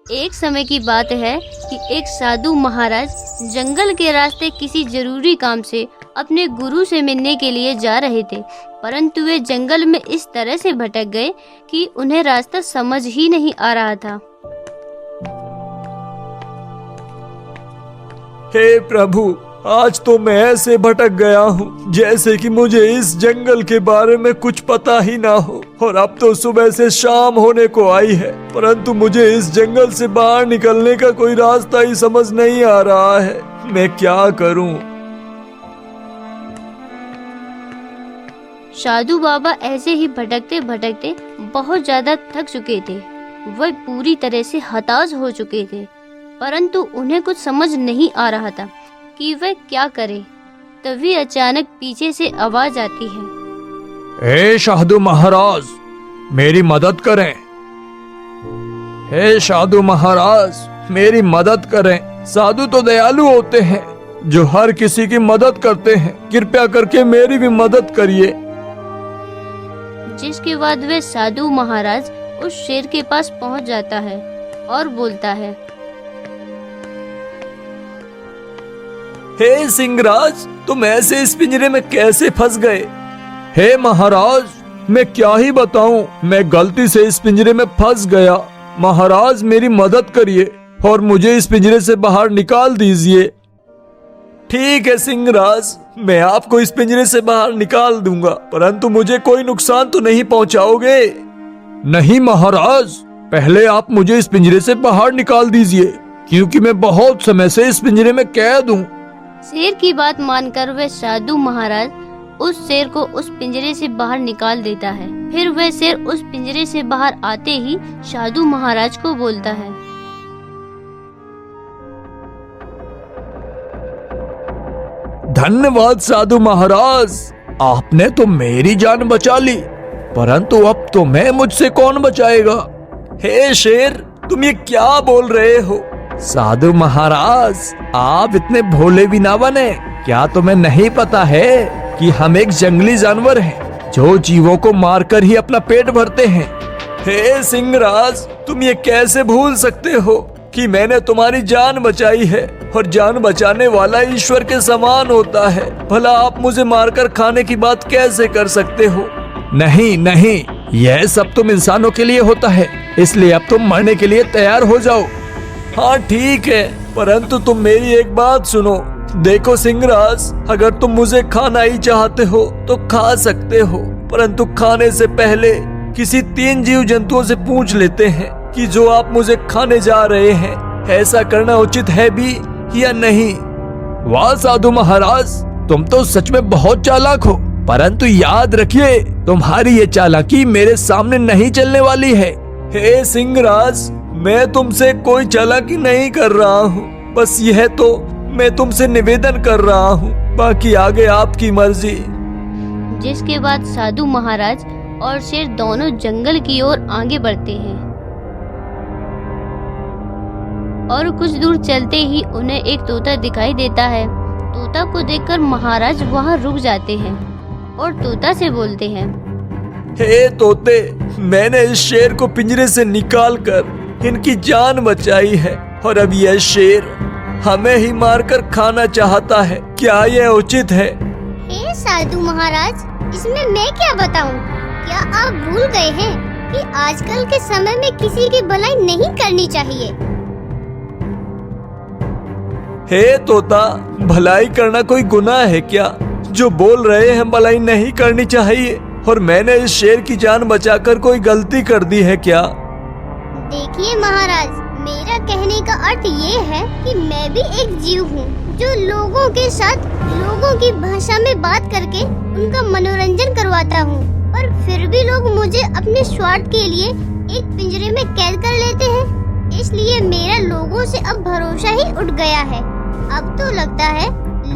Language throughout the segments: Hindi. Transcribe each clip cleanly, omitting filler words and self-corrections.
एक समय की बात है कि एक साधु महाराज जंगल के रास्ते किसी जरूरी काम से अपने गुरु से मिलने के लिए जा रहे थे, परंतु वे जंगल में इस तरह से भटक गए कि उन्हें रास्ता समझ ही नहीं आ रहा था। हे प्रभु, आज तो मैं ऐसे भटक गया हूँ जैसे कि मुझे इस जंगल के बारे में कुछ पता ही ना हो। और अब तो सुबह से शाम होने को आई है, परंतु मुझे इस जंगल से बाहर निकलने का कोई रास्ता ही समझ नहीं आ रहा है। मैं क्या करूँ? साधु बाबा ऐसे ही भटकते भटकते बहुत ज्यादा थक चुके थे। वह पूरी तरह से हताश हो चुके थे, परंतु उन्हें कुछ समझ नहीं आ रहा था कि वह क्या करे। तभी अचानक पीछे से आवाज आती है, हे साधु महाराज, मेरी मदद करें। हे साधु महाराज, मेरी मदद करें। साधु तो दयालु होते हैं जो हर किसी की मदद करते हैं। कृपया करके मेरी भी मदद करिए। जिसके बाद वह साधु महाराज उस शेर के पास पहुंच जाता है और बोलता है, हे सिंहराज, तुम ऐसे इस पिंजरे में कैसे फंस गए? हे महाराज, मैं क्या ही बताऊं, मैं गलती से इस पिंजरे में फंस गया। महाराज, मेरी मदद करिए और मुझे इस पिंजरे से बाहर निकाल दीजिए। ठीक है सिंहराज, मैं आपको इस पिंजरे से बाहर निकाल दूंगा, परंतु मुझे कोई नुकसान तो नहीं पहुंचाओगे? नहीं महाराज, पहले आप मुझे इस पिंजरे से बाहर निकाल दीजिए, क्योंकि मैं बहुत समय से इस पिंजरे में कैद हूँ। शेर की बात मानकर वह साधु महाराज उस शेर को उस पिंजरे से बाहर निकाल देता है। फिर वह शेर उस पिंजरे से बाहर आते ही साधु महाराज को बोलता है, धन्यवाद साधु महाराज, आपने तो मेरी जान बचा ली, परंतु अब तो मुझसे कौन बचाएगा? हे शेर, तुम ये क्या बोल रहे हो? साधु महाराज, आप इतने भोले भी ना बने। क्या तुम्हें नहीं पता है कि हम एक जंगली जानवर हैं जो जीवों को मारकर ही अपना पेट भरते हैं? हे सिंहराज, तुम ये कैसे भूल सकते हो कि मैंने तुम्हारी जान बचाई है, और जान बचाने वाला ईश्वर के समान होता है। भला आप मुझे मारकर खाने की बात कैसे कर सकते हो? नहीं नहीं, यह सब तुम इंसानों के लिए होता है, इसलिए अब तुम मरने के लिए तैयार हो जाओ। हाँ ठीक है, परंतु तुम मेरी एक बात सुनो। देखो सिंहराज, अगर तुम मुझे खाना ही चाहते हो तो खा सकते हो, परंतु खाने से पहले किसी 3 जीव जंतुओं से पूछ लेते हैं कि जो आप मुझे खाने जा रहे हैं, ऐसा करना उचित है भी या नहीं। वाह साधु महाराज, तुम तो सच में बहुत चालाक हो, परंतु याद रखिए, तुम्हारी ये चालाकी मेरे सामने नहीं चलने वाली है। हे सिंहराज, मैं तुमसे कोई चालाकी नहीं कर रहा हूँ, बस यह तो मैं तुमसे निवेदन कर रहा हूँ, बाकी आगे आपकी मर्जी। जिसके बाद साधु महाराज और शेर दोनों जंगल की ओर आगे बढ़ते हैं और कुछ दूर चलते ही उन्हें एक तोता दिखाई देता है। तोता को देखकर महाराज वहाँ रुक जाते हैं और तोता से बोलते हैं, हे तोते, मैंने इस शेर को पिंजरे से निकालकर इनकी जान बचाई है, और अब यह शेर हमें ही मारकर खाना चाहता है। क्या यह उचित है? हे साधु महाराज, इसमें मैं क्या बताऊं? क्या आप भूल गए हैं कि आजकल के समय में किसी की भलाई नहीं करनी चाहिए? हे तोता, भलाई करना कोई गुनाह है क्या? जो बोल रहे हैं भलाई नहीं करनी चाहिए, और मैंने इस शेर की जान बचाकर कोई गलती कर दी है क्या? देखिए महाराज, मेरा कहने का अर्थ ये है कि मैं भी एक जीव हूँ जो लोगों के साथ लोगों की भाषा में बात करके उनका मनोरंजन करवाता हूँ, पर फिर भी लोग मुझे अपने स्वार्थ के लिए एक पिंजरे में कैद कर लेते हैं। इसलिए मेरा लोगों से अब भरोसा ही उठ गया है। अब तो लगता है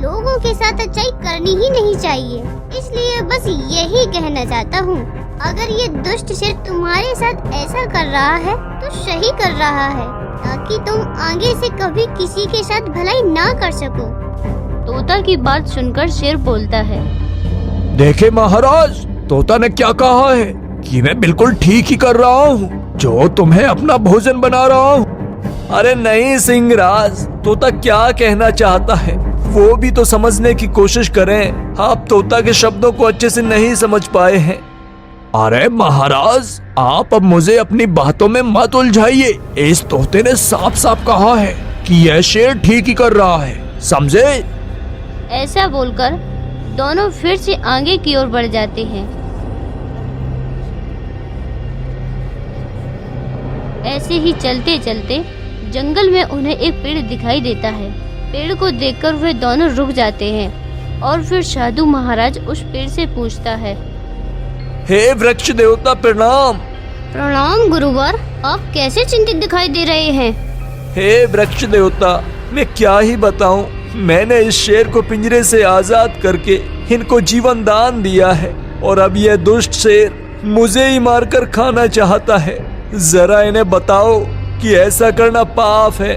लोगों के साथ अच्छाई करनी ही नहीं चाहिए। इसलिए बस यही कहना चाहता हूँ, अगर ये दुष्ट शेर तुम्हारे साथ ऐसा कर रहा है तो सही कर रहा है, ताकि तुम आगे से कभी किसी के साथ भलाई ना कर सको। तोता की बात सुनकर शेर बोलता है, देखे महाराज, तोता ने क्या कहा है कि मैं बिल्कुल ठीक ही कर रहा हूँ जो तुम्हें अपना भोजन बना रहा हूँ। अरे नहीं सिंहराज, तोता क्या कहना चाहता है वो भी तो समझने की कोशिश करें। आप तोता के शब्दों को अच्छे से नहीं समझ पाए हैं। अरे महाराज, आप अब मुझे अपनी बातों में मत उलझाइए। इस तोते ने साफ साफ कहा है कि यह शेर ठीक ही कर रहा है, समझे? ऐसा बोलकर दोनों फिर से आगे की ओर बढ़ जाते हैं। ऐसे ही चलते चलते जंगल में उन्हें एक पेड़ दिखाई देता है। पेड़ को देखकर वे दोनों रुक जाते हैं और फिर साधु महाराज उस पेड़ से पूछता है, हे वृक्ष देवता प्रणाम। प्रणाम गुरुवर, आप कैसे चिंतित दिखाई दे रहे हैं? हे वृक्ष देवता, मैं क्या ही बताऊं, मैंने इस शेर को पिंजरे से आजाद करके इनको जीवन दान दिया है और अब यह दुष्ट शेर मुझे ही मारकर खाना चाहता है। जरा इन्हें बताओ कि ऐसा करना पाप है।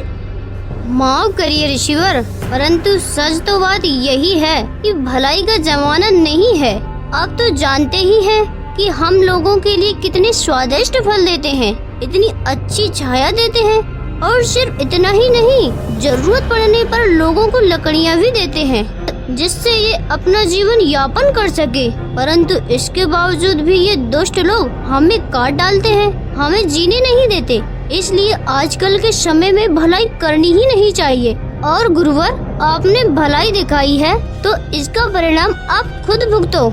माफ करिए ऋषिवर, परंतु सच तो बात यही है कि भलाई का जमाना नहीं है। आप तो जानते ही हैं कि हम लोगों के लिए कितने स्वादिष्ट फल देते हैं, इतनी अच्छी छाया देते हैं और सिर्फ इतना ही नहीं, जरूरत पड़ने पर लोगों को लकड़ियाँ भी देते हैं जिससे ये अपना जीवन यापन कर सके। परंतु इसके बावजूद भी ये दुष्ट लोग हमें काट डालते हैं, हमें जीने नहीं देते। इसलिए आजकल के समय में भलाई करनी ही नहीं चाहिए। और गुरुवर, आपने भलाई दिखाई है तो इसका परिणाम आप खुद भुगतो।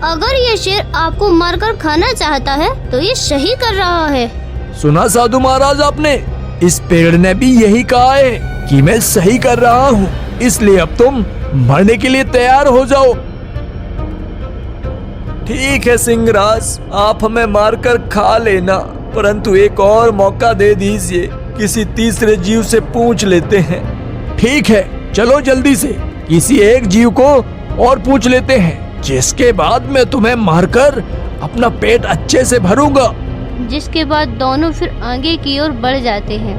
अगर ये शेर आपको मारकर खाना चाहता है तो ये सही कर रहा है। सुना साधु महाराज आपने, इस पेड़ ने भी यही कहा है कि मैं सही कर रहा हूँ, इसलिए अब तुम मरने के लिए तैयार हो जाओ। ठीक है सिंहराज, आप हमें मारकर खा लेना, परंतु एक और मौका दे दीजिए, किसी तीसरे जीव से पूछ लेते हैं। ठीक है, चलो जल्दी से किसी एक जीव को और पूछ लेते हैं, जिसके बाद मैं तुम्हें मारकर अपना पेट अच्छे से भरूंगा। जिसके बाद दोनों फिर आगे की ओर बढ़ जाते हैं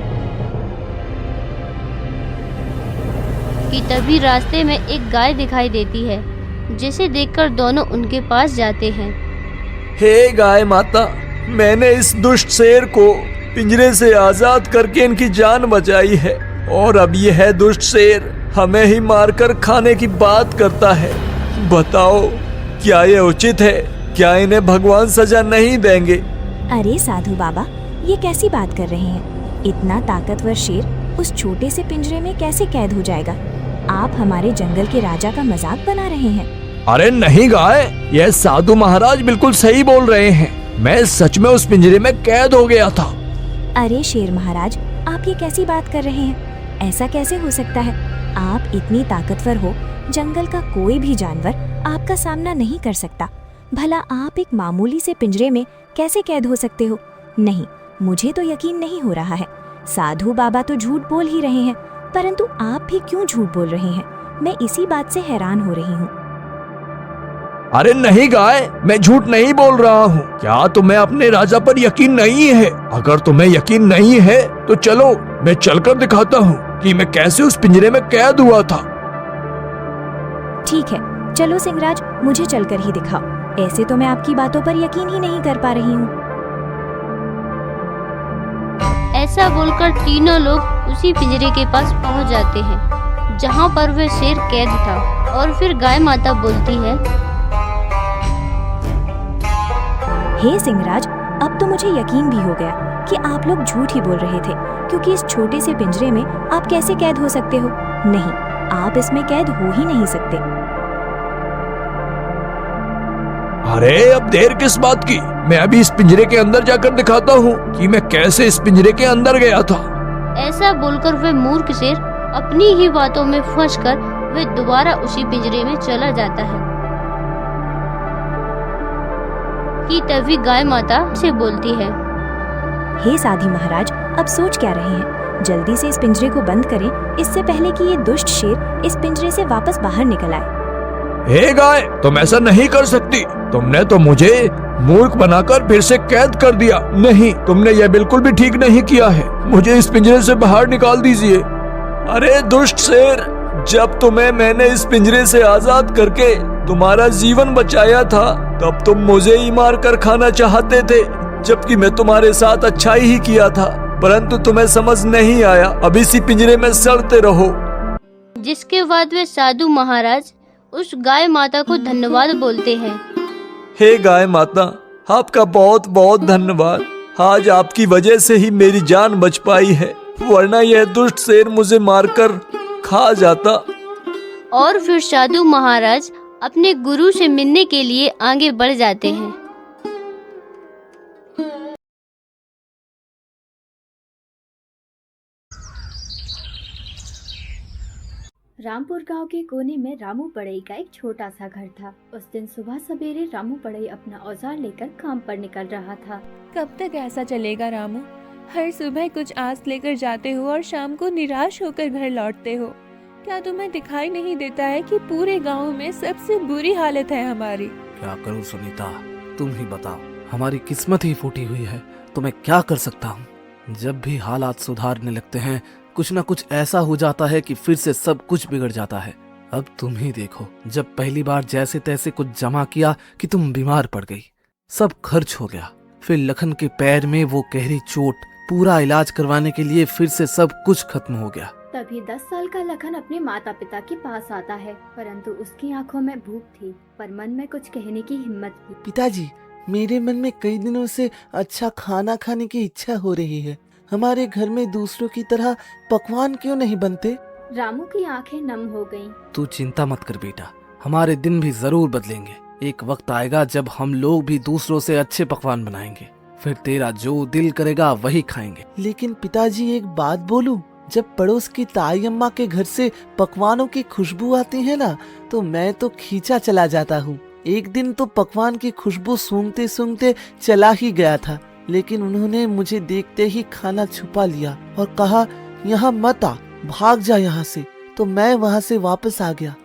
कि तभी रास्ते में एक गाय दिखाई देती है, जिसे देखकर दोनों उनके पास जाते हैं। हे गाय माता, मैंने इस दुष्ट शेर को पिंजरे से आजाद करके इनकी जान बचाई है और अब यह दुष्ट शेर हमें ही मारकर खाने की बात करता है। बताओ, क्या ये उचित है? क्या इन्हें भगवान सजा नहीं देंगे? अरे साधु बाबा, ये कैसी बात कर रहे हैं? इतना ताकतवर शेर उस छोटे से पिंजरे में कैसे कैद हो जाएगा? आप हमारे जंगल के राजा का मजाक बना रहे हैं। अरे नहीं गाय, यह साधु महाराज बिल्कुल सही बोल रहे हैं। मैं सच में उस पिंजरे में कैद हो गया था। अरे शेर महाराज, आप ये कैसी बात कर रहे हैं? ऐसा कैसे हो सकता है? आप इतनी ताकतवर हो, जंगल का कोई भी जानवर आपका सामना नहीं कर सकता। भला आप एक मामूली से पिंजरे में कैसे कैद हो सकते हो? नहीं, मुझे तो यकीन नहीं हो रहा है। साधु बाबा तो झूठ बोल ही रहे हैं, परंतु आप भी क्यों झूठ बोल रहे हैं? मैं इसी बात से हैरान हो रही हूँ। अरे नहीं गाय, मैं झूठ नहीं बोल रहा हूँ। क्या तुम्हें अपने राजा पर यकीन नहीं है? अगर तुम्हें यकीन नहीं है तो चलो, मैं चलकर दिखाता हूँ कि मैं कैसे उस पिंजरे में कैद हुआ था। ठीक है, चलो सिंहराज, मुझे चलकर ही दिखाओ। ऐसे तो मैं आपकी बातों पर यकीन ही नहीं कर पा रही हूँ। ऐसा बोलकर तीनों लोग उसी पिंजरे के पास पहुंच जाते हैं जहां पर वह शेर कैद था। और फिर गाय माता बोलती है, हे सिंहराज, अब तो मुझे यकीन भी हो गया कि आप लोग झूठ ही बोल रहे थे, क्योंकि इस छोटे से पिंजरे में आप कैसे कैद हो सकते हो? नहीं, आप इसमें कैद हो ही नहीं सकते। अरे अब देर किस बात की? मैं अभी इस पिंजरे के अंदर जाकर दिखाता हूँ कि मैं कैसे इस पिंजरे के अंदर गया था। ऐसा बोलकर वह मूर्ख शेर अपनी ही बातों में फंसकर वह दोबारा उसी पिंजरे में चला जाता है कि तभी गाय माता से बोलती है, हे साधी महाराज, अब सोच क्या रहे हैं? जल्दी से इस पिंजरे को बंद करें, इससे पहले कि ये दुष्ट शेर इस पिंजरे से वापस बाहर निकल आए। हे गाय, तुम ऐसा नहीं कर सकती। तुमने तो मुझे मूर्ख बनाकर फिर से कैद कर दिया। नहीं, तुमने यह बिल्कुल भी ठीक नहीं किया है। मुझे इस पिंजरे से बाहर निकाल दीजिए। अरे दुष्ट शेर, जब तुम्हें मैंने इस पिंजरे से आजाद करके तुम्हारा जीवन बचाया था, तब तुम मुझे ही मार कर खाना चाहते थे, जबकि मैं तुम्हारे साथ अच्छाई ही किया था। परंतु तुम्हें समझ नहीं आया। अब इसी पिंजरे में सड़ते रहो। जिसके बाद वे साधु महाराज उस गाय माता को धन्यवाद बोलते हैं। हे गाय माता, आपका बहुत बहुत धन्यवाद। आज आपकी वजह से ही मेरी जान बच पाई है, वरना यह दुष्ट शेर मुझे मारकर खा जाता। और फिर साधु महाराज अपने गुरु से मिलने के लिए आगे बढ़ जाते हैं। रामपुर गांव के कोने में रामू पड़ई का एक छोटा सा घर था। उस दिन सुबह सवेरे रामू पड़ई अपना औजार लेकर काम पर निकल रहा था। कब तक ऐसा चलेगा रामू? हर सुबह कुछ आस लेकर जाते हो और शाम को निराश होकर घर लौटते हो। क्या तुम्हें दिखाई नहीं देता है कि पूरे गांव में सबसे बुरी हालत है हमारी? क्या करूं सुनीता, तुम ही बताओ। हमारी किस्मत ही फूटी हुई है, तो मैं क्या कर सकता हूँ। जब भी हालात सुधारने लगते हैं, कुछ न कुछ ऐसा हो जाता है कि फिर से सब कुछ बिगड़ जाता है। अब तुम ही देखो, जब पहली बार जैसे तैसे कुछ जमा किया कि तुम बीमार पड़ गई, सब खर्च हो गया। फिर लखन के पैर में वो गहरी चोट, पूरा इलाज करवाने के लिए फिर से सब कुछ खत्म हो गया। तभी 10 साल का लखन अपने माता पिता के पास आता है, परंतु उसकी आंखों में भूख थी, पर मन में कुछ कहने की हिम्मत थी। पिताजी, मेरे मन में कई दिनों से अच्छा खाना खाने की इच्छा हो रही है। हमारे घर में दूसरों की तरह पकवान क्यों नहीं बनते? रामू की आंखें नम हो गईं। तू चिंता मत कर बेटा, हमारे दिन भी जरूर बदलेंगे। एक वक्त आएगा जब हम लोग भी दूसरों से अच्छे पकवान बनाएंगे, फिर तेरा जो दिल करेगा वही खाएंगे। लेकिन पिताजी, एक बात बोलूं, जब पड़ोस की ताई अम्मा के घर से पकवानों की खुशबू आती है ना, तो मैं तो खींचा चला जाता हूँ। एक दिन तो पकवान की खुशबू सूंघते सूंघते चला ही गया था, लेकिन उन्होंने मुझे देखते ही खाना छुपा लिया और कहा, यहाँ मत आ, भाग जा यहाँ से। तो मैं वहाँ से वापस आ गया।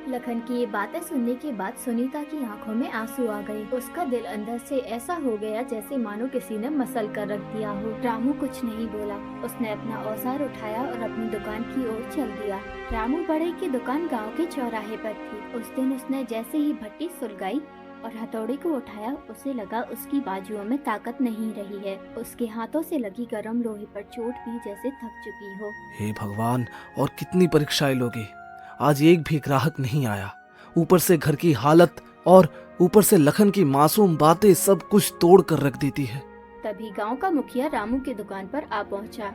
लखन की ये बातें सुनने के बाद सुनीता की आंखों में आंसू आ गए। उसका दिल अंदर से ऐसा हो गया जैसे मानो किसी ने मसल कर रख दिया हो। रामू कुछ नहीं बोला। उसने अपना औजार उठाया और अपनी दुकान की ओर चल दिया। रामू बड़े की दुकान गांव के चौराहे पर थी। उस दिन उसने जैसे ही भट्टी सुलगाई और हथौड़े को उठाया, उसे लगा उसकी बाजुओं में ताकत नहीं रही है। उसके हाथों से लगी गर्म लोहे पर चोट भी जैसे थक चुकी हो। हे भगवान, और कितनी परीक्षाएं लोगे। आज एक भी ग्राहक नहीं आया। ऊपर से घर की हालत और ऊपर से लखन की मासूम बातें सब कुछ तोड़ कर रख देती है। तभी गांव का मुखिया रामू की दुकान पर आ पहुंचा।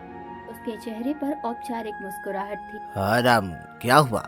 उसके चेहरे पर औपचारिक मुस्कुराहट थी। हाँ रामू, क्या हुआ?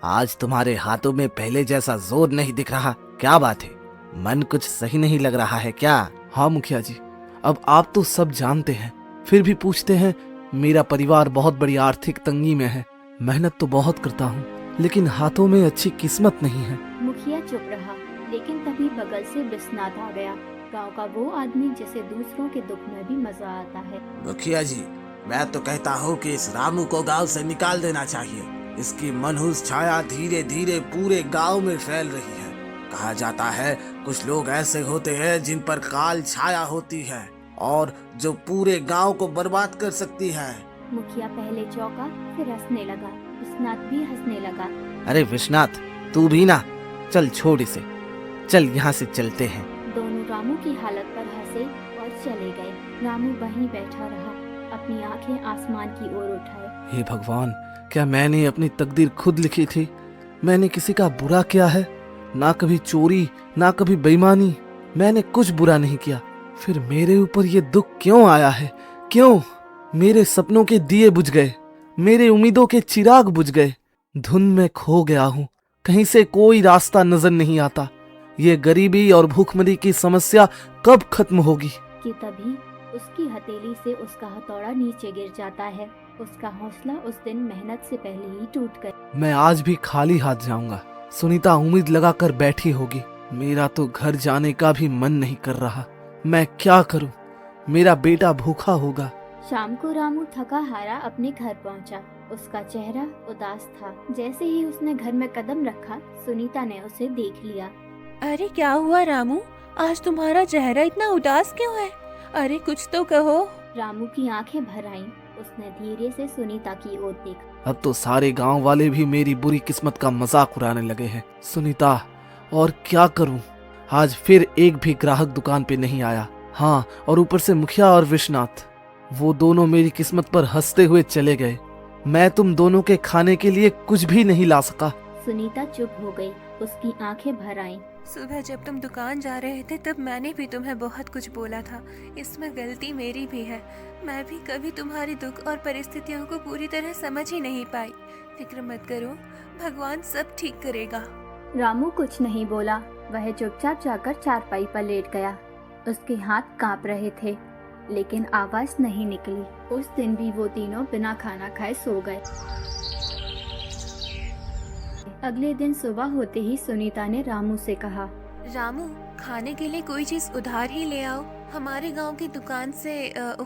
आज तुम्हारे हाथों में पहले जैसा जोर नहीं दिख रहा, क्या बात है? मन कुछ सही नहीं लग रहा है क्या? हाँ मुखिया जी, अब आप तो सब जानते हैं, फिर भी पूछते हैं। मेरा परिवार बहुत बड़ी आर्थिक तंगी में है। मेहनत तो बहुत करता हूँ, लेकिन हाथों में अच्छी किस्मत नहीं है। मुखिया चुप रहा, लेकिन तभी बगल से बिस्नात आ गया। गांव का वो आदमी जिसे दूसरों के दुख में भी मजा आता है। मुखिया जी, मैं तो कहता हूँ कि इस रामू को गांव से निकाल देना चाहिए। इसकी मनहूस छाया धीरे धीरे पूरे गांव में फैल रही है। कहा जाता है कुछ लोग ऐसे होते हैं जिन पर काल छाया होती है और जो पूरे गांव को बर्बाद कर सकती है। मुखिया पहले चौंका, फिर हंसने लगा। विश्वनाथ भी हंसने लगा। अरे विश्वनाथ, तू भी ना, चल छोड़ इसे, चल यहाँ से चलते हैं। दोनों रामू की हालत पर हंसे और चले गए। रामू वहीं बैठा रहा, अपनी आंखें आसमान की ओर उठाए। हे भगवान, क्या मैंने अपनी तकदीर खुद लिखी थी? मैंने किसी का बुरा किया है? ना कभी चोरी, ना कभी बेईमानी, मैंने कुछ बुरा नहीं किया। फिर मेरे ऊपर ये दुख क्यों आया है? क्यों? मेरे सपनों के दिए बुझ गए, मेरे उम्मीदों के चिराग बुझ गए। धुन में खो गया हूँ, कहीं से कोई रास्ता नजर नहीं आता। ये गरीबी और भूखमरी की समस्या कब खत्म होगी? कि तभी उसकी हथेली से उसका हथौड़ा नीचे गिर जाता है। उसका हौसला उस दिन मेहनत से पहले ही टूट गया। मैं आज भी खाली हाथ जाऊंगा। सुनीता उम्मीद लगाकर बैठी होगी। मेरा तो घर जाने का भी मन नहीं कर रहा। मैं क्या करूं? मेरा बेटा भूखा होगा। शाम को रामू थका हारा अपने घर पहुंचा। उसका चेहरा उदास था। जैसे ही उसने घर में कदम रखा, सुनीता ने उसे देख लिया। अरे क्या हुआ रामू, आज तुम्हारा चेहरा इतना उदास क्यों है? अरे कुछ तो कहो। रामू की आंखें भर आईं। उसने धीरे से सुनीता की ओर देखा। अब तो सारे गांव वाले भी मेरी बुरी किस्मत का मजाक उड़ाने लगे हैं। सुनीता, और क्या करूं? आज फिर एक भी ग्राहक दुकान पे नहीं आया। हाँ, और ऊपर से मुखिया और विश्वनाथ। वो दोनों मेरी किस्मत पर हंसते हुए चले गए। मैं तुम दोनों के खाने के लिए कुछ भी नहीं ला सका। सुनीता चुप हो गई, उसकी आंखें भर आईं। सुबह जब तुम दुकान जा रहे थे तब मैंने भी तुम्हें बहुत कुछ बोला था। इसमें गलती मेरी भी है। मैं भी कभी तुम्हारी दुख और परिस्थितियों को पूरी तरह समझ ही नहीं पाई। फिक्र मत करो, भगवान सब ठीक करेगा। रामू कुछ नहीं बोला। वह चुपचाप जाकर चारपाई पर लेट गया। उसके हाथ कांप रहे थे, लेकिन आवाज नहीं निकली। उस दिन भी वो तीनों बिना खाना खाए सो गए। अगले दिन सुबह होते ही सुनीता ने रामू से कहा, रामू, खाने के लिए कोई चीज उधार ही ले आओ। हमारे गांव की दुकान से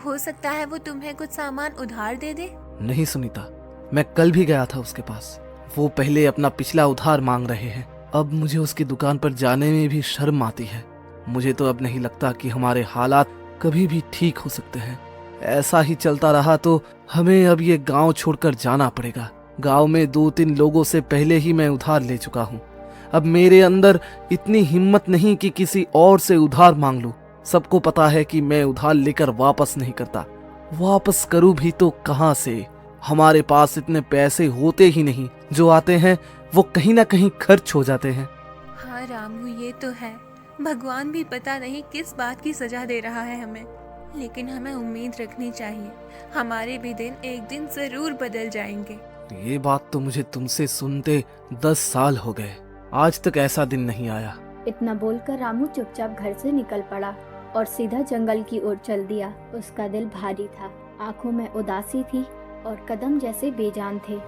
हो सकता है वो तुम्हें कुछ सामान उधार दे दे। नहीं सुनीता, मैं कल भी गया था उसके पास। वो पहले अपना पिछला उधार मांग रहे हैं। अब मुझे उसकी दुकान पर जाने में भी शर्म आती है। मुझे तो अब नहीं लगता कि हमारे हालात कभी भी ठीक हो सकते हैं। ऐसा ही चलता रहा तो हमें अब ये गांव छोड़कर जाना पड़ेगा। गांव में 2-3 लोगों से पहले ही मैं उधार ले चुका हूँ। अब मेरे अंदर इतनी हिम्मत नहीं कि किसी और से उधार मांग लूं। सबको पता है कि मैं उधार लेकर वापस नहीं करता। वापस करूं भी तो कहां से? हमारे पास इतने पैसे होते ही नहीं। जो आते हैं वो कहीं ना कहीं खर्च हो जाते हैं। हाँ रामू, ये तो है। भगवान भी पता नहीं किस बात की सजा दे रहा है हमें, लेकिन हमें उम्मीद रखनी चाहिए। हमारे भी दिन एक दिन जरूर बदल जाएंगे। ये बात तो मुझे तुमसे सुनते 10 साल हो गए। आज तक ऐसा दिन नहीं आया। इतना बोलकर रामू चुपचाप घर से निकल पड़ा और सीधा जंगल की ओर चल दिया। उसका दिल भारी था, आंखों में उदासी थी और कदम जैसे बेजान थे।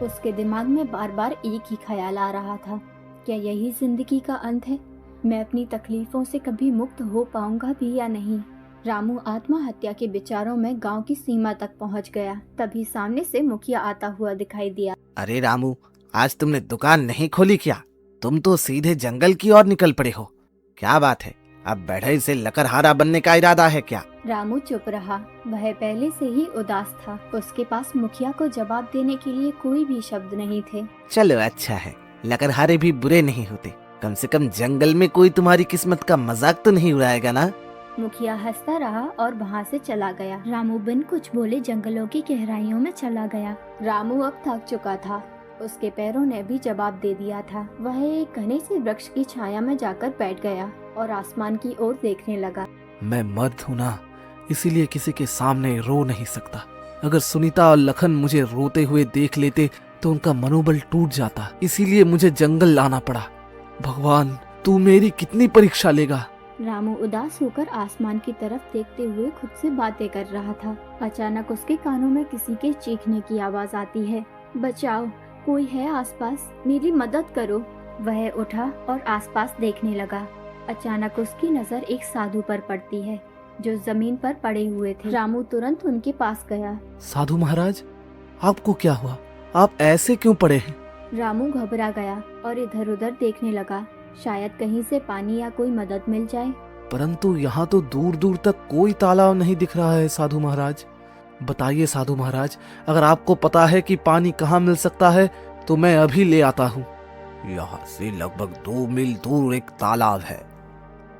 उसके दिमाग में बार बार एक ही ख्याल आ रहा था, क्या यही जिंदगी का अंत है? मैं अपनी तकलीफों से कभी मुक्त हो पाऊंगा भी या नहीं? रामू आत्महत्या के विचारों में गांव की सीमा तक पहुंच गया। तभी सामने से मुखिया आता हुआ दिखाई दिया। अरे रामू, आज तुमने दुकान नहीं खोली क्या? तुम तो सीधे जंगल की ओर निकल पड़े हो। क्या बात है? अब बढ़ई से लकड़हारा बनने का इरादा है क्या? रामू चुप रहा। वह पहले से ही उदास था। उसके पास मुखिया को जवाब देने के लिए कोई भी शब्द नहीं थे। चलो अच्छा है, लकड़हारे भी बुरे नहीं होते। कम से कम जंगल में कोई तुम्हारी किस्मत का मजाक तो नहीं उड़ाएगा ना? मुखिया हंसता रहा और वहाँ से चला गया। रामू बिन कुछ बोले जंगलों की गहराइयों में चला गया। रामू अब थक चुका था। उसके पैरों ने भी जवाब दे दिया था। वह एक घने से वृक्ष की छाया में जाकर बैठ गया और आसमान की ओर देखने लगा। मैं मर्द हूँ ना, इसीलिए किसी के सामने रो नहीं सकता। अगर सुनीता और लखन मुझे रोते हुए देख लेते तो उनका मनोबल टूट जाता। इसीलिए मुझे जंगल लाना पड़ा। भगवान, तू मेरी कितनी परीक्षा लेगा? रामू उदास होकर आसमान की तरफ देखते हुए खुद से बातें कर रहा था। अचानक उसके कानों में किसी के चीखने की आवाज आती है। बचाओ, कोई है आसपास, मेरी मदद करो। वह उठा और आसपास देखने लगा। अचानक उसकी नजर एक साधु पर पड़ती है जो जमीन पर पड़े हुए थे। रामू तुरंत उनके पास गया। साधु महाराज, आपको क्या हुआ? आप ऐसे क्यों पड़े हैं? रामू घबरा गया और इधर उधर देखने लगा, शायद कहीं से पानी या कोई मदद मिल जाए। परंतु यहाँ तो दूर दूर तक कोई तालाब नहीं दिख रहा है साधु महाराज। बताइए साधु महाराज, अगर आपको पता है कि पानी कहाँ मिल सकता है तो मैं अभी ले आता हूँ। यहाँ से लगभग 2 मील दूर एक तालाब है।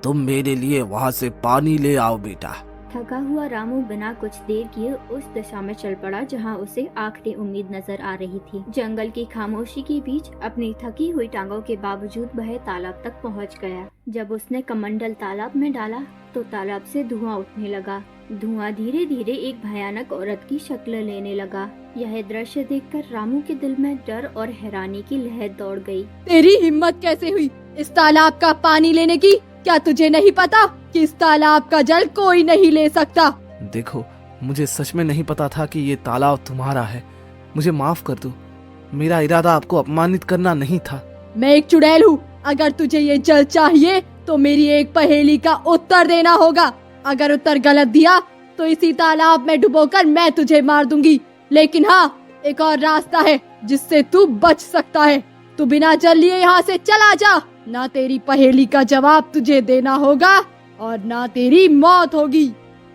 तुम मेरे लिए वहाँ से पानी ले आओ बेटा। थका हुआ रामू बिना कुछ देर किए उस दिशा में चल पड़ा जहाँ उसे आखिरी उम्मीद नजर आ रही थी। जंगल की खामोशी के बीच अपनी थकी हुई टांगों के बावजूद वह तालाब तक पहुँच गया। जब उसने कमंडल तालाब में डाला तो तालाब से धुआं उठने लगा। धुआं धीरे धीरे एक भयानक औरत की शक्ल लेने लगा। यह दृश्य देखकर रामू के दिल में डर और हैरानी की लहर दौड़ गई। तेरी हिम्मत कैसे हुई इस तालाब का पानी लेने की? क्या तुझे नहीं पता कि इस तालाब का जल कोई नहीं ले सकता? देखो, मुझे सच में नहीं पता था कि ये तालाब तुम्हारा है। मुझे माफ कर दो। मेरा इरादा आपको अपमानित करना नहीं था। मैं एक चुड़ैल हूँ। अगर तुझे ये जल चाहिए तो मेरी एक पहेली का उत्तर देना होगा। अगर उत्तर गलत दिया तो इसी तालाब में डुबोकर मैं तुझे मार दूंगी। लेकिन हाँ, एक और रास्ता है जिससे तू बच सकता है। तू बिना जल लिए यहाँ से चला जा। ना तेरी पहेली का जवाब तुझे देना होगा और ना तेरी मौत होगी।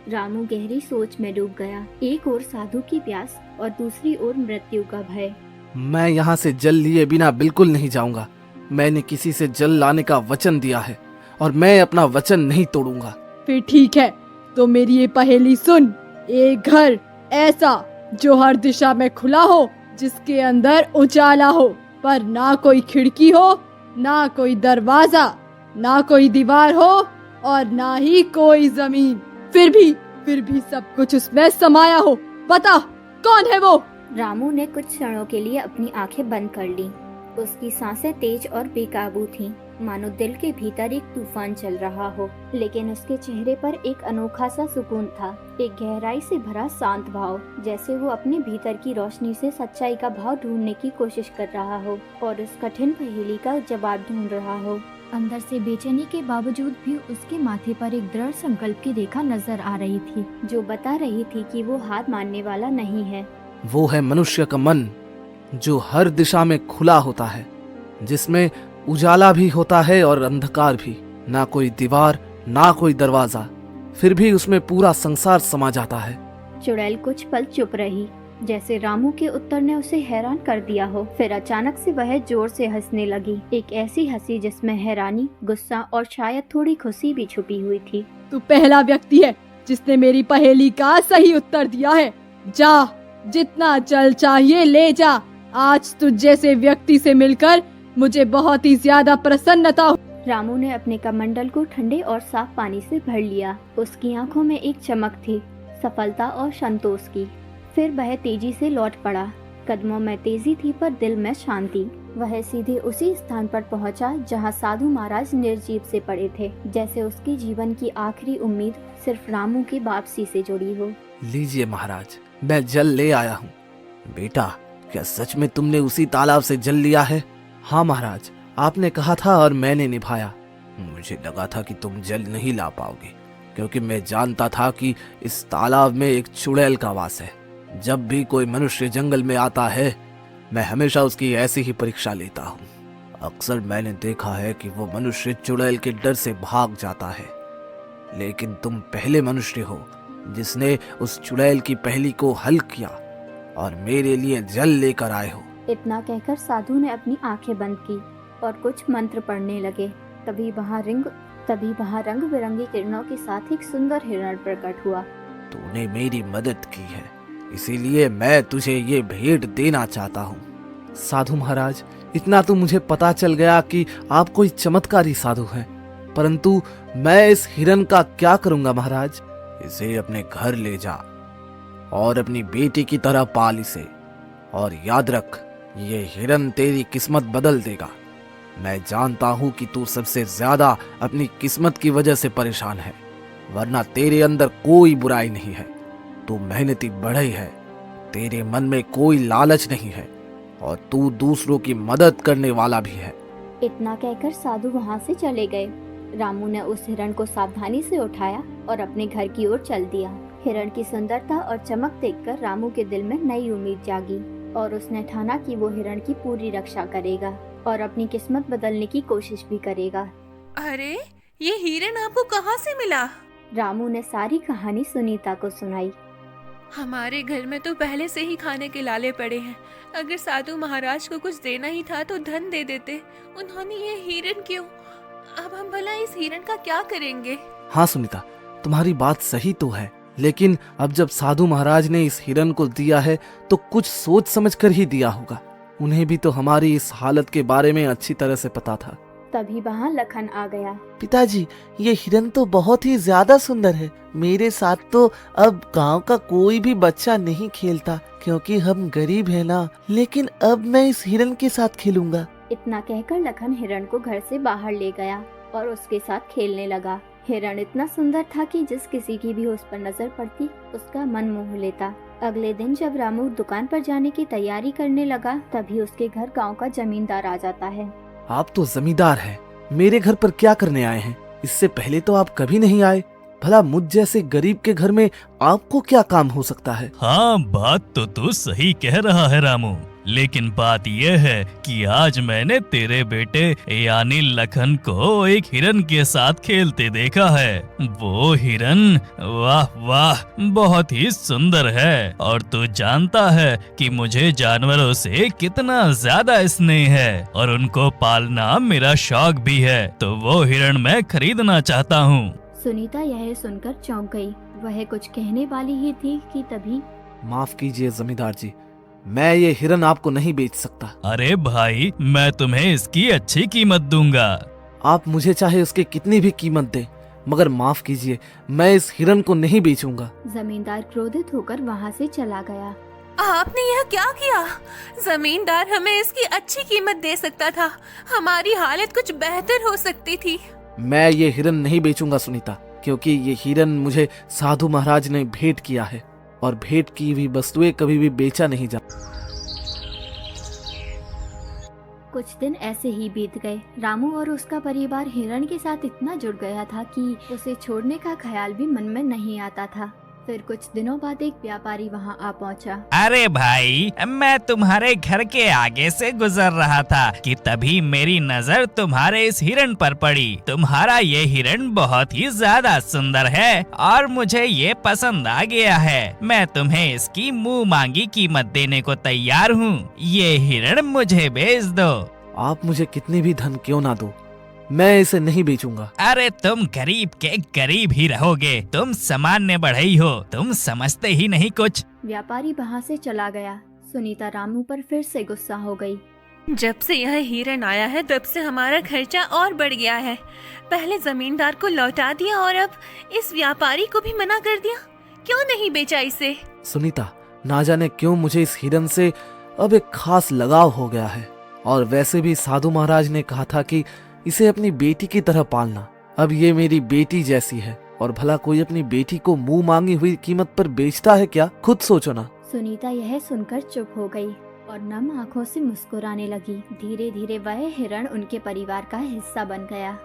रामू गहरी सोच में डूब गया। एक ओर साधु की प्यास और दूसरी ओर मृत्यु का भय। मैं यहाँ से जल लिए बिना बिल्कुल नहीं जाऊंगा। मैंने किसी से जल लाने का वचन दिया है और मैं अपना वचन नहीं तोड़ूंगा। फिर ठीक है, तो मेरी ये पहेली सुन। एक घर ऐसा जो हर दिशा में खुला हो, जिसके अंदर उजाला हो, पर ना कोई खिड़की हो, ना कोई दरवाजा, ना कोई दीवार हो और ना ही कोई जमीन। फिर भी सब कुछ उसमें समाया हो। बता कौन है वो? रामू ने कुछ क्षणों के लिए अपनी आंखें बंद कर ली। उसकी सांसें तेज और बेकाबू थीं, मानो दिल के भीतर एक तूफान चल रहा हो। लेकिन उसके चेहरे पर एक अनोखा सा सुकून था, एक गहराई से भरा शांत भाव, जैसे वो अपने भीतर की रोशनी से सच्चाई का भाव ढूंढने की कोशिश कर रहा हो और उस कठिन पहेली का जवाब ढूंढ रहा हो। अंदर से बेचैनी के बावजूद भी उसके माथे पर एक दृढ़ संकल्प की रेखा नजर आ रही थी, जो बता रही थी कि वो हार मानने वाला नहीं है। वो है मनुष्य का मन, जो हर दिशा में खुला होता है, जिसमें उजाला भी होता है और अंधकार भी। ना कोई दीवार, ना कोई दरवाजा, फिर भी उसमें पूरा संसार समा जाता है। चुड़ैल कुछ पल चुप रही, जैसे रामू के उत्तर ने उसे हैरान कर दिया हो। फिर अचानक से वह जोर से हंसने लगी, एक ऐसी हंसी जिसमें हैरानी, गुस्सा और शायद थोड़ी खुशी भी छुपी हुई थी। तू पहला व्यक्ति है जिसने मेरी पहेली का सही उत्तर दिया है। जा, जितना जल चाहिए ले जा। आज तुझ जैसे व्यक्ति से मिलकर मुझे बहुत ही ज्यादा प्रसन्नता हुई। रामू ने अपने कमंडल को ठंडे और साफ पानी से भर लिया। उसकी आंखों में एक चमक थी, सफलता और संतोष की। फिर वह तेजी से लौट पड़ा। कदमों में तेजी थी पर दिल में शांति। वह सीधे उसी स्थान पर पहुंचा जहां साधु महाराज निर्जीव से पड़े थे, जैसे उसके जीवन की आखिरी उम्मीद सिर्फ रामू की वापसी से जुड़ी हो। लीजिए महाराज, मैं जल ले आया हूँ। बेटा, क्या सच में तुमने उसी तालाब से जल लिया है? हाँ महाराज, आपने कहा था और मैंने निभाया। मुझे लगा था कि तुम जल नहीं ला पाओगे, क्योंकि मैं जानता था कि इस तालाब में एक चुड़ैल का वास है। जब भी कोई मनुष्य जंगल में आता है, मैं हमेशा उसकी ऐसी ही परीक्षा लेता हूँ। अक्सर मैंने देखा है कि वो मनुष्य चुड़ैल के डर से भाग जाता है, लेकिन तुम पहले मनुष्य हो जिसने उस चुड़ैल की पहेली को हल किया और मेरे लिए जल लेकर आए हो। इतना कहकर साधु ने अपनी आंखें बंद की और कुछ मंत्र पढ़ने लगे। तभी वहाँ रंग बिरंगी किरणों के साथ एक सुंदर हिरण प्रकट हुआ। तूने मेरी मदद की है, इसीलिए मैं तुझे ये भेंट देना चाहता हूँ। साधु महाराज, इतना तो मुझे पता चल गया कि आप कोई चमत्कारी साधु हैं, परंतु मैं इस हिरण का क्या करूँगा महाराज? इसे अपने घर ले जा और अपनी बेटी की तरह पाल इसे, और याद रख, ये हिरण तेरी किस्मत बदल देगा। मैं जानता हूँ कि तू सबसे ज्यादा अपनी किस्मत की वजह से परेशान है, वरना तेरे अंदर कोई बुराई नहीं है। तू मेहनती बढ़ई है, तेरे मन में कोई लालच नहीं है और तू दूसरों की मदद करने वाला भी है। इतना कहकर साधु वहाँ से चले गए। रामू ने उस हिरण को सावधानी से उठाया और अपने घर की ओर चल दिया। हिरण की सुंदरता और चमक देखकर रामू के दिल में नई उम्मीद जागी और उसने ठाना कि वो हिरण की पूरी रक्षा करेगा और अपनी किस्मत बदलने की कोशिश भी करेगा। अरे, ये हिरण आपको कहाँ से मिला? रामू ने सारी कहानी सुनीता को सुनाई। हमारे घर में तो पहले से ही खाने के लाले पड़े हैं। अगर साधु महाराज को कुछ देना ही था तो धन दे देते। उन्होंने ये हिरण क्यों? अब हम भला इस हिरण का क्या करेंगे? हाँ सुनीता, तुम्हारी बात सही तो है, लेकिन अब जब साधु महाराज ने इस हिरण को दिया है तो कुछ सोच समझ कर ही दिया होगा। उन्हें भी तो हमारी इस हालत के बारे में अच्छी तरह से पता था। तभी वहाँ लखन आ गया। पिताजी, ये हिरण तो बहुत ही ज्यादा सुंदर है। मेरे साथ तो अब गांव का कोई भी बच्चा नहीं खेलता, क्योंकि हम गरीब हैं ना। लेकिन अब मैं इस हिरण के साथ खेलूंगा। इतना कहकर लखन हिरण को घर से बाहर ले गया और उसके साथ खेलने लगा। हिरण इतना सुंदर था कि जिस किसी की भी उस पर नजर पड़ती उसका मन मोह लेता। अगले दिन जब रामू दुकान पर जाने की तैयारी करने लगा, तभी उसके घर गांव का जमींदार आ जाता है। आप तो जमींदार हैं, मेरे घर पर क्या करने आए हैं? इससे पहले तो आप कभी नहीं आए। भला मुझ जैसे गरीब के घर में आपको क्या काम हो सकता है? हाँ, बात तो तू सही कह रहा है रामू, लेकिन बात यह है कि आज मैंने तेरे बेटे यानी लखन को एक हिरन के साथ खेलते देखा है। वो हिरन वाह वाह बहुत ही सुंदर है, और तू जानता है कि मुझे जानवरों से कितना ज्यादा स्नेह है और उनको पालना मेरा शौक भी है। तो वो हिरन मैं खरीदना चाहता हूँ। सुनीता यह सुनकर चौंक गई। वह कुछ कहने वाली ही थी कि तभी माफ कीजिए जमींदार जी, मैं ये हिरन आपको नहीं बेच सकता। अरे भाई, मैं तुम्हें इसकी अच्छी कीमत दूंगा। आप मुझे चाहे उसकी कितनी भी कीमत दें, मगर माफ कीजिए, मैं इस हिरन को नहीं बेचूंगा। जमींदार क्रोधित होकर वहाँ से चला गया। आपने यह क्या किया? जमींदार हमें इसकी अच्छी कीमत दे सकता था, हमारी हालत कुछ बेहतर हो सकती थी। मैं ये हिरन नहीं बेचूंगा सुनीता, क्योंकि ये हिरन मुझे साधु महाराज ने भेंट किया है और भेंट की हुई वस्तुएं कभी भी बेचा नहीं जा। कुछ दिन ऐसे ही बीत गए। रामू और उसका परिवार हिरण के साथ इतना जुड़ गया था कि उसे छोड़ने का ख्याल भी मन में नहीं आता था। फिर कुछ दिनों बाद एक व्यापारी वहाँ आ पहुँचा। अरे भाई, मैं तुम्हारे घर के आगे से गुजर रहा था कि तभी मेरी नजर तुम्हारे इस हिरण पर पड़ी। तुम्हारा ये हिरण बहुत ही ज्यादा सुंदर है और मुझे ये पसंद आ गया है। मैं तुम्हें इसकी मुंह मांगी कीमत देने को तैयार हूँ। ये हिरण मुझे बेच दो। आप मुझे कितनी भी धन क्यों ना दो, मैं इसे नहीं बेचूंगा। अरे तुम गरीब के गरीब ही रहोगे। तुम सामान्य बढ़ई हो, तुम समझते ही नहीं कुछ। व्यापारी वहाँ से चला गया। सुनीता रामू पर फिर से गुस्सा हो गई। जब से यह हिरन आया है तब से हमारा खर्चा और बढ़ गया है। पहले जमींदार को लौटा दिया और अब इस व्यापारी को भी मना कर दिया। क्यों नहीं बेचा इसे? सुनीता, ना जाने क्यों मुझे इस हिरन से अब एक खास लगाव हो गया है। और वैसे भी साधु महाराज ने कहा था कि इसे अपनी बेटी की तरह पालना। अब ये मेरी बेटी जैसी है, और भला कोई अपनी बेटी को मुंह मांगी हुई कीमत पर बेचता है क्या? खुद सोचो ना। सुनीता यह सुनकर चुप हो गई और नम आंखों से मुस्कुराने लगी। धीरे धीरे वह हिरण उनके परिवार का हिस्सा बन गया।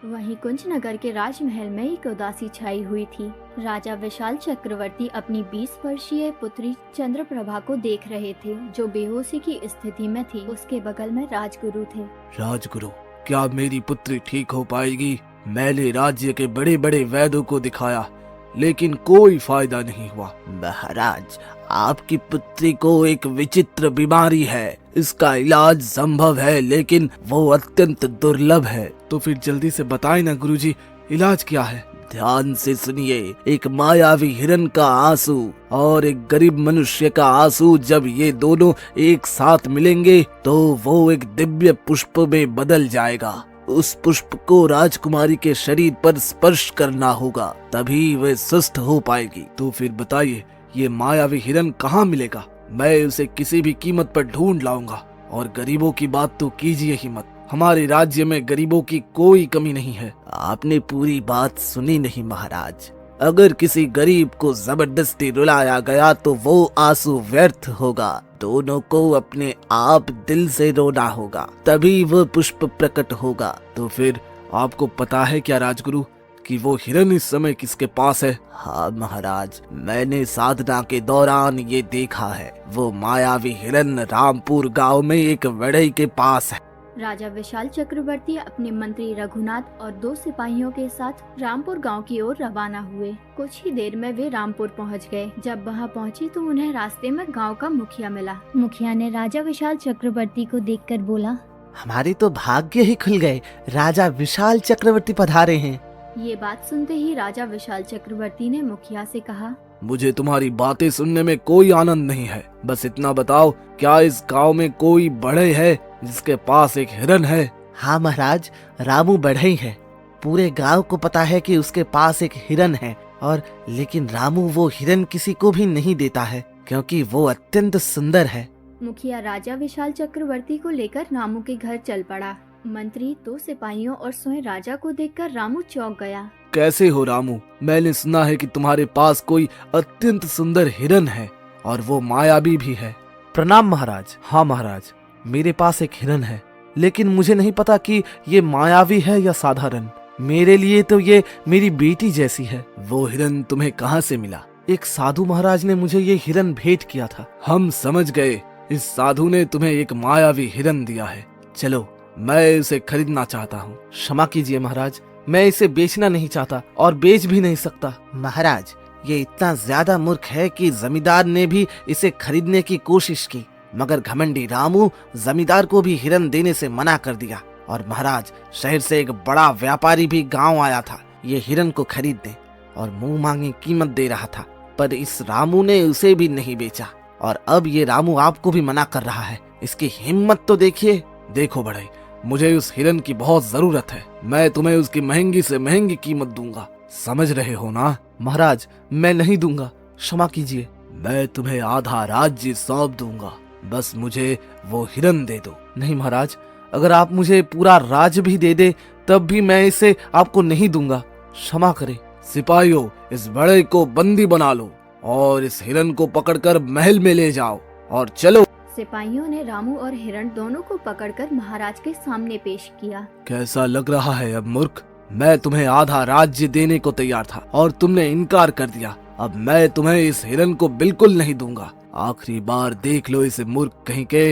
वहीं कुंज नगर के राजमहल में एक उदासी छाई हुई थी। राजा विशाल चक्रवर्ती अपनी 20 वर्षीय पुत्री चंद्रप्रभा को देख रहे थे, जो बेहोशी की स्थिति में थी। उसके बगल में राजगुरु थे। राजगुरु, क्या मेरी पुत्री ठीक हो पाएगी? मैंने राज्य के बड़े बड़े वैद्यों को दिखाया, लेकिन कोई फायदा नहीं हुआ। महाराज, आपकी पुत्री को एक विचित्र बीमारी है। इसका इलाज संभव है, लेकिन वो अत्यंत दुर्लभ है। तो फिर जल्दी से बताएं ना गुरुजी, इलाज क्या है? ध्यान से सुनिए। एक मायावी हिरन का आंसू और एक गरीब मनुष्य का आंसू, जब ये दोनों एक साथ मिलेंगे तो वो एक दिव्य पुष्प में बदल जाएगा। उस पुष्प को राजकुमारी के शरीर पर स्पर्श करना होगा, तभी वह सुस्त हो पाएगी। तो फिर बताइए, ये मायावी हिरन कहाँ मिलेगा? मैं उसे किसी भी कीमत पर ढूंढ लाऊंगा। और गरीबों की बात तो कीजिए ही मत। हमारे राज्य में गरीबों की कोई कमी नहीं है। आपने पूरी बात सुनी नहीं महाराज। अगर किसी गरीब को जबरदस्ती रुलाया गया तो वो आंसू व्यर्थ होगा। दोनों को अपने आप दिल से रोना होगा, तभी वह पुष्प प्रकट होगा। तो फिर आपको पता है क्या राजगुरु कि वो हिरन इस समय किसके पास है? हाँ महाराज, मैंने साधना के दौरान ये देखा है। वो मायावी हिरन रामपुर गांव में एक बढ़ई के पास है। राजा विशाल चक्रवर्ती अपने मंत्री रघुनाथ और 2 सिपाहियों के साथ रामपुर गांव की ओर रवाना हुए। कुछ ही देर में वे रामपुर पहुंच गए। जब वहां पहुंचे तो उन्हें रास्ते में गांव का मुखिया मिला। मुखिया ने राजा विशाल चक्रवर्ती को देखकर बोला, हमारे तो भाग्य ही खुल गए, राजा विशाल चक्रवर्ती पधारे हैं। ये बात सुनते ही राजा विशाल चक्रवर्ती ने मुखिया से कहा, मुझे तुम्हारी बातें सुनने में कोई आनंद नहीं है। बस इतना बताओ, क्या इस गांव में कोई बढ़ई है जिसके पास एक हिरन है? हाँ महाराज, रामू बढ़ई है। पूरे गांव को पता है कि उसके पास एक हिरन है, और लेकिन रामू वो हिरन किसी को भी नहीं देता है, क्योंकि वो अत्यंत सुंदर है। मुखिया राजा विशाल चक्रवर्ती को लेकर रामू के घर चल पड़ा। मंत्री 2 सिपाहियों और स्वयं राजा को देखकर रामू चौंक गया। कैसे हो रामू? मैंने सुना है कि तुम्हारे पास कोई अत्यंत सुंदर हिरन है और वो मायावी भी है। प्रणाम महाराज। हाँ महाराज, मेरे पास एक हिरन है, लेकिन मुझे नहीं पता कि ये मायावी है या साधारण। मेरे लिए तो ये मेरी बेटी जैसी है। वो हिरन तुम्हें कहाँ से मिला? एक साधु महाराज ने मुझे ये हिरन भेंट किया था। हम समझ गए, इस साधु ने तुम्हें एक मायावी हिरन दिया है। चलो, मैं इसे खरीदना चाहता हूँ। क्षमा कीजिए महाराज, मैं इसे बेचना नहीं चाहता और बेच भी नहीं सकता। महाराज, ये इतना ज्यादा मूर्ख है कि जमींदार ने भी इसे खरीदने की कोशिश की, मगर घमंडी रामू जमींदार को भी हिरन देने से मना कर दिया। और महाराज, शहर से एक बड़ा व्यापारी भी गांव आया था ये हिरन को खरीदने, और मुंह मांगी कीमत दे रहा था, पर इस रामू ने उसे भी नहीं बेचा। और अब ये रामू आपको भी मना कर रहा है। इसकी हिम्मत तो देखिए। देखो बड़े, मुझे उस हिरन की बहुत जरूरत है। मैं तुम्हें उसकी महंगी से महंगी कीमत दूंगा, समझ रहे हो ना? महाराज, मैं नहीं दूंगा, क्षमा कीजिए। मैं तुम्हें आधा राज्य सौंप दूंगा, बस मुझे वो हिरन दे दो। नहीं महाराज, अगर आप मुझे पूरा राज भी दे दे तब भी मैं इसे आपको नहीं दूंगा, क्षमा करें। सिपाहियों, इस बड़े को बंदी बना लो और इस हिरन को पकड़कर महल में ले जाओ और चलो। सिपाहियों ने रामू और हिरण दोनों को पकड़कर महाराज के सामने पेश किया। कैसा लग रहा है अब मूर्ख? मैं तुम्हें आधा राज्य देने को तैयार था और तुमने इनकार कर दिया। अब मैं तुम्हें इस हिरन को बिल्कुल नहीं दूंगा। आखिरी बार देख लो इसे, मूर्ख कहीं के।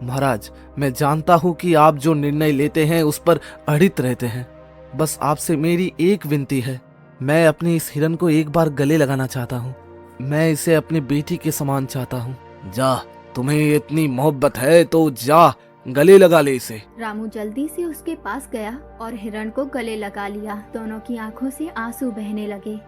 महाराज, मैं जानता हूँ कि आप जो निर्णय लेते हैं उस पर अड़ित रहते हैं। बस आपसे मेरी एक विनती है, मैं अपने इस हिरन को एक बार गले लगाना चाहता हूँ। मैं इसे अपनी बेटी के समान चाहता हूँ। जा, तुम्हें इतनी मोहब्बत है तो जा, गले लगा ले इसे। रामू जल्दी से उसके पास गया और हिरण को गले लगा लिया। दोनों की आंखों से आंसू बहने लगे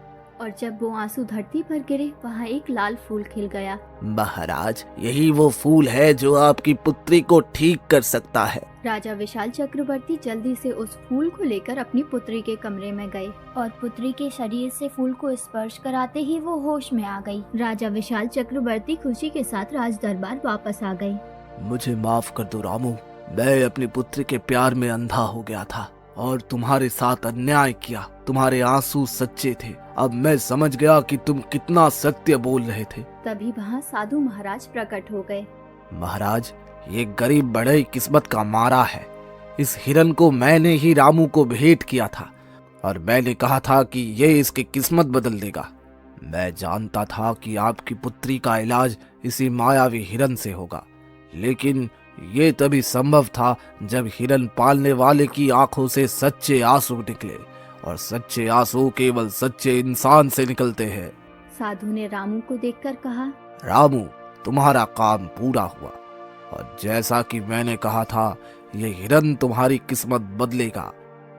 और जब वो आंसू धरती पर गिरे, वहाँ एक लाल फूल खिल गया। महाराज, यही वो फूल है जो आपकी पुत्री को ठीक कर सकता है। राजा विशाल चक्रवर्ती जल्दी से उस फूल को लेकर अपनी पुत्री के कमरे में गए और पुत्री के शरीर से फूल को स्पर्श कराते ही वो होश में आ गई। राजा विशाल चक्रवर्ती खुशी के साथ राज दरबार वापस आ गए। मुझे माफ कर दो रामू, मैं अपनी पुत्री के प्यार में अंधा हो गया था और तुम्हारे साथ अन्याय किया। तुम्हारे आंसू सच्चे थे। अब मैं समझ गया कि तुम कितना सत्य बोल रहे थे। तभी वहाँ साधु महाराज प्रकट हो गए। महाराज, ये गरीब बड़े किस्मत का मारा है। इस हिरन को मैंने ही रामू को भेंट किया था और मैंने कहा था कि ये इसकी किस्मत बदल देगा। मैं जानता था कि आपकी पुत्री का इलाज इसी मायावी हिरन से होगा, लेकिन ये तभी संभव था जब हिरन पालने वाले की आंखों से सच्चे आंसू निकले, और सच्चे आंसू केवल सच्चे इंसान से निकलते हैं। साधु ने रामू को देखकर कहा, रामू, तुम्हारा काम पूरा हुआ और जैसा कि मैंने कहा था, ये हिरन तुम्हारी किस्मत बदलेगा।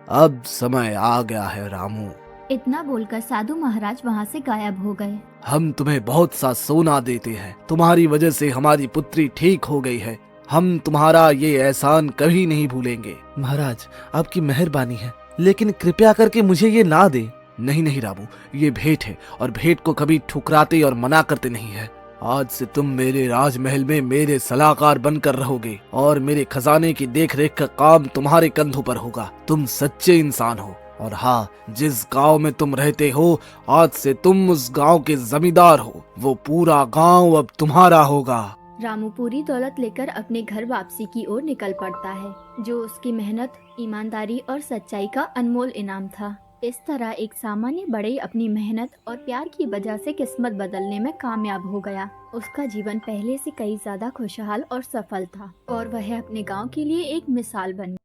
अब समय आ गया है रामू। इतना बोलकर साधु महाराज वहाँ से गायब हो गए। हम तुम्हें बहुत सा सोना देते हैं। तुम्हारी वजह से हमारी पुत्री ठीक हो गई है। हम तुम्हारा ये एहसान कभी नहीं भूलेंगे। महाराज, आपकी मेहरबानी है, लेकिन कृपया करके मुझे ये ना दे। नहीं नहीं रामू, ये भेंट है और भेंट को कभी ठुकराते और मना करते नहीं है। आज से तुम मेरे राजमहल में मेरे सलाहकार बनकर रहोगे और मेरे खजाने की देखरेख का काम तुम्हारे कंधों पर होगा। तुम सच्चे इंसान हो और हाँ, जिस गांव में तुम रहते हो, आज से तुम उस गांव के जमींदार हो। वो पूरा गांव अब तुम्हारा होगा। रामू पूरी दौलत लेकर अपने घर वापसी की ओर निकल पड़ता है, जो उसकी मेहनत, ईमानदारी और सच्चाई का अनमोल इनाम था। इस तरह एक सामान्य बड़े अपनी मेहनत और प्यार की वजह से किस्मत बदलने में कामयाब हो गया। उसका जीवन पहले से कई ज्यादा खुशहाल और सफल था और वह अपने गांव के लिए एक मिसाल बन